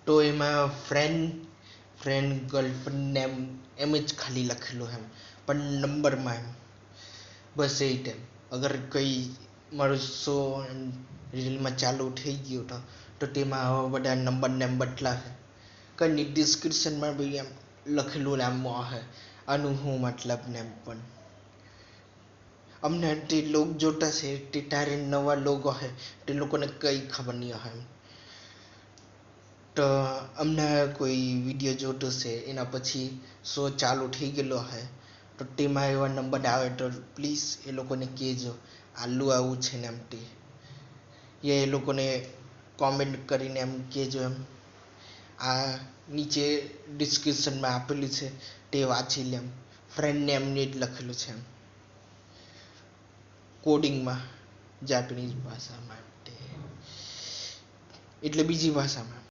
તો એમાં friend girlfriend name એમ જ ખાલી લખેલું એમ, પણ નંબરમાં એમ બસ એ ટાઈમ અગર કંઈ મારો શો રીલમાં ચાલુ થઈ ગયો તો તેમાં આવા બધા નંબર નેમ બદલાશે. કંઈ નહીં, ડિસ્ક્રિપ્શનમાં બી એમ લખેલું એમ હશે આનું શું મતલબ ને એમ. પણ અમને તે લોક જોતા છે તે તારે નવા લોકો હશે તે લોકોને કંઈ ખબર નહીં હશે એમ. તો અમને કોઈ વિડીયો જોતો છે એના પછી શો ચાલુ થઈ ગયેલો હશે તો તેમાં એવા નંબર આવે તો પ્લીઝ એ લોકોને કહેજો આવું છે ને એમ. તે એ લોકોને કોમેન્ટ કરીને એમ કહેજો એમ. આ નીચે ડિસ્ક્રિપ્શનમાં આપેલું છે તે વાંચી લે એમ. ફ્રેન્ડને એમને જ લખેલું છે એમ કોડિંગમાં, જાપાનીઝ ભાષામાં, એટલે બીજી ભાષામાં.